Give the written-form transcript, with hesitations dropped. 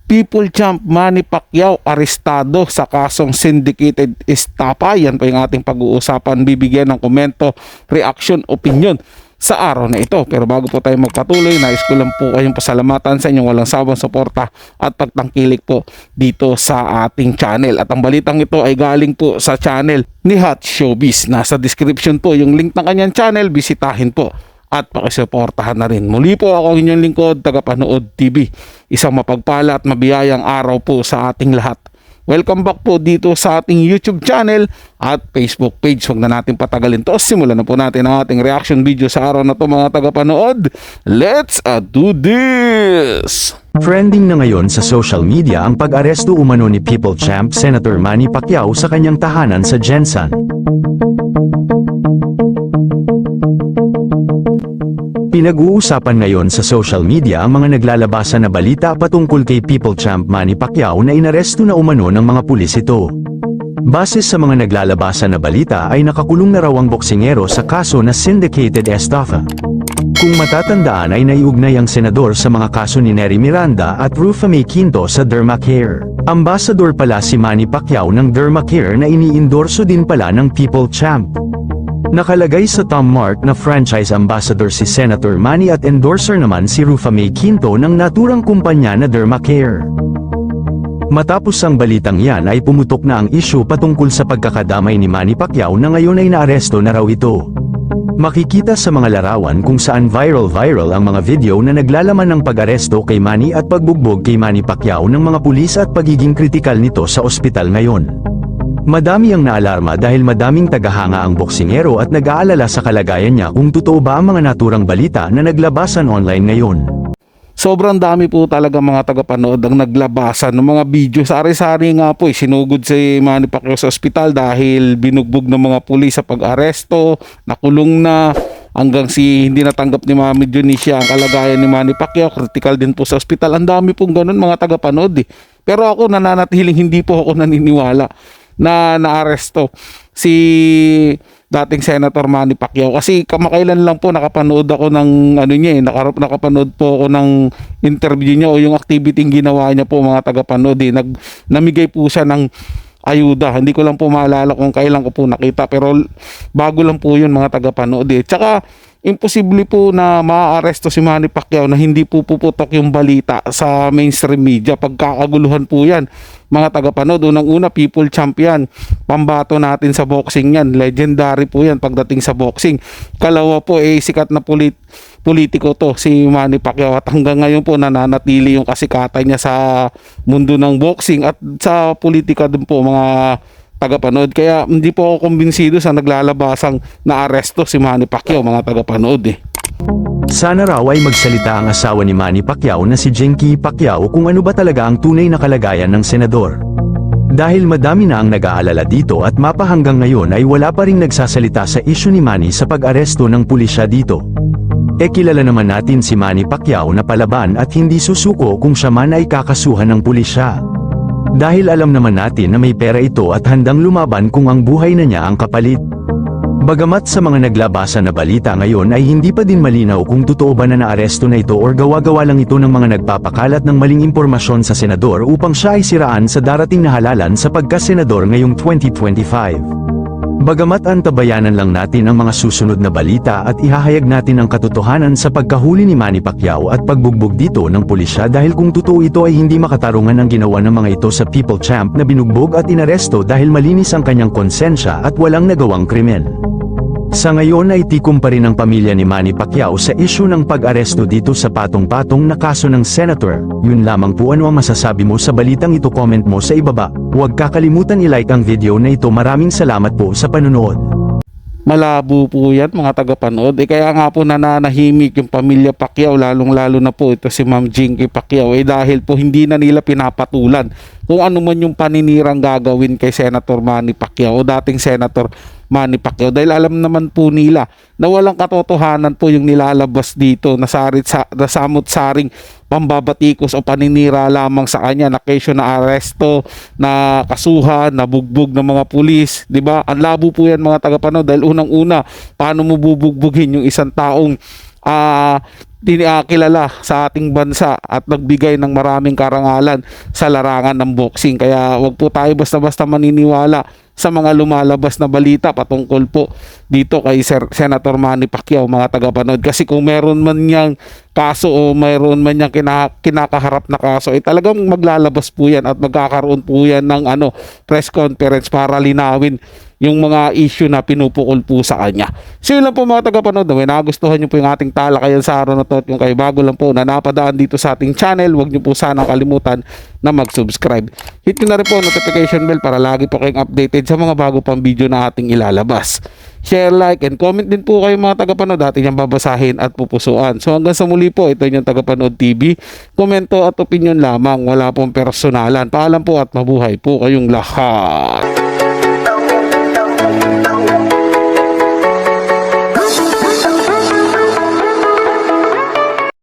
People Champ Manny Pacquiao arestado sa kasong syndicated estafa. Yan po yung ating pag-uusapan. Bibigyan ng komento, reaction, opinion sa araw na ito. Pero bago po tayo magpatuloy, nais ko lang po kayong pasalamatan sa inyong walang sawang suporta at pagtangkilik po dito sa ating channel. At ang balitang ito ay galing po sa channel ni Hot Showbiz. Nasa description po yung link ng kanyang channel. Bisitahin po at pakisuportahan na rin. Muli po ako inyong lingkod, Tagapanood TV. Isang mapagpala at mabiyayang araw po sa ating lahat. Welcome back po dito sa ating YouTube channel at Facebook page. Huwag na natin patagalin to. Simulan na po natin ang ating reaction video sa araw na to, mga tagapanood. Let's do this! Trending na ngayon sa social media ang pag-aresto umano ni People Champ Senator Manny Pacquiao sa kanyang tahanan sa Jensen. Pinag-uusapan ngayon sa social media ang mga naglalabasan na balita patungkol kay People Champ Manny Pacquiao na inaresto na umano ng mga pulis ito. Base sa mga naglalabasan na balita ay nakakulong na raw ang boksingero sa kaso na syndicated estafa. Kung matatandaan ay naiugnay ang senador sa mga kaso ni Nery Miranda at Rufa May Quinto sa Dermacare. Ambassador pala si Manny Pacquiao ng Dermacare na iniindorso din pala ng People Champ. Nakalagay sa Tom Mark na franchise ambassador si Senator Manny at endorser naman si Rufa May Quinto ng naturang kumpanya na Dermacare. Matapos ang balitang yan ay pumutok na ang issue patungkol sa pagkakadamay ni Manny Pacquiao na ngayon ay naaresto na raw ito. Makikita sa mga larawan kung saan viral ang mga video na naglalaman ng pag-aresto kay Manny at pagbugbog kay Manny Pacquiao ng mga pulis at pagiging kritikal nito sa ospital ngayon. Madami ang naalarma dahil madaming tagahanga ang boksingero at nag-aalala sa kalagayan niya kung totoo ba ang mga naturang balita na naglabasan online ngayon. Sobrang dami po talaga mga tagapanood ang naglabasan ng mga video. Sari-sari nga po sinugod si Manny Pacquiao sa ospital dahil binugbog ng mga pulis sa pag-aresto, nakulong na, hanggang hindi natanggap ni Mami Dionisio ang kalagayan ni Manny Pacquiao, critical din po sa ospital. Ang dami pong ganun mga tagapanood eh. Pero ako nananatiling hindi po ako naniniwala na naaresto si dating Senator Manny Pacquiao, kasi kamakailan lang po nakapanood ako ng nakapanood po ako ng interview niya o yung activity ng ginawa niya po mga tagapanood namigay po siya ng ayuda. Hindi ko lang po maalala kung kailan ko po nakita, pero bago lang po yun mga tagapanood tsaka imposible po na maaaresto si Manny Pacquiao na hindi po puputok yung balita sa mainstream media. Pagkakaguluhan po yan mga tagapanood. Unang-una, People Champion, pambato natin sa boxing yan, legendary po yan pagdating sa boxing. Kalawa po sikat na politiko to si Manny Pacquiao at hanggang ngayon po nananatili yung kasikatan niya sa mundo ng boxing at sa politika din po mga tagapanood. Kaya hindi po ako kumbinsido sa naglalabasang naaresto si Manny Pacquiao mga tagapanood Sana raw ay magsalita ang asawa ni Manny Pacquiao na si Jenky Pacquiao kung ano ba talaga ang tunay na kalagayan ng senador. Dahil madami na ang nag-aalala dito at mapa hanggang ngayon ay wala pa ring nagsasalita sa issue ni Manny sa pag-aresto ng pulisya dito. Kilala naman natin si Manny Pacquiao na palaban at hindi susuko kung siya man ay kakasuhan ng pulisya. Dahil alam naman natin na may pera ito at handang lumaban kung ang buhay na niya ang kapalit. Bagamat sa mga naglabasan na balita ngayon ay hindi pa din malinaw kung totoo ba na naaresto na ito or gawa-gawa lang ito ng mga nagpapakalat ng maling impormasyon sa senador upang siya ay siraan sa darating na halalan sa pagkasenador ngayong 2025. Bagamat antabayanan lang natin ang mga susunod na balita at ihahayag natin ang katotohanan sa pagkahuli ni Manny Pacquiao at pagbugbog dito ng pulisya dahil kung totoo ito ay hindi makatarungan ang ginawa ng mga ito sa People Champ na binugbog at inaresto dahil malinis ang kanyang konsensya at walang nagawang krimen. Sa ngayon ay tikom pa rin ang pamilya ni Manny Pacquiao sa issue ng pag-aresto dito sa patong-patong na kaso ng senator. Yun lamang po, ano ang masasabi mo sa balitang ito? Comment mo sa ibaba. Huwag kakalimutan i-like ang video na ito. Maraming salamat po sa panonood. Malabo po yan mga tagapanood kaya nga po nananahimik yung pamilya Pacquiao, lalong-lalo na po ito si Ma'am Jenky Pacquiao dahil po hindi na nila pinapatulan kung ano man yung paninirang gagawin kay Senator Manny Pacquiao o dating Senator Manny Pacquiao dahil alam naman po nila na walang katotohanan po yung nilalabas dito na samot-saring pambabatikos o paninira lamang sa kanya na kesyo na aresto, na kasuhan, na bugbog ng mga pulis, di ba? Ang labo po yan mga tagapanood dahil unang-una, paano mo bubugbugin yung isang taong kilala sa ating bansa at nagbigay ng maraming karangalan sa larangan ng boxing. Kaya wag po tayo basta-basta maniniwala sa mga lumalabas na balita patungkol po dito kay Senator Manny Pacquiao, mga tagapanood. Kasi kung meron man niyang kaso o mayroon man niyang kinakaharap na kaso, ay talagang maglalabas po yan at magkakaroon po yan ng press conference para linawin yung mga issue na pinupukol po sa kanya. So yun lang po mga tagapanood, na may nagustuhan nyo po yung ating talakayan sa araw na to, at yung kayo bago lang po na napadaan dito sa ating channel, huwag nyo po sanang kalimutan na mag-subscribe. Hit nyo na rin po ang notification bell para lagi po kayong updated sa mga bago pang video na ating ilalabas. Share, like, and comment din po kayo mga tagapanood, ating yung babasahin at pupusuan. So hanggang sa muli po, ito yung Tagapanood TV. Komento at opinion lamang, wala pong personalan. Paalam po at mabuhay po kayong lahat.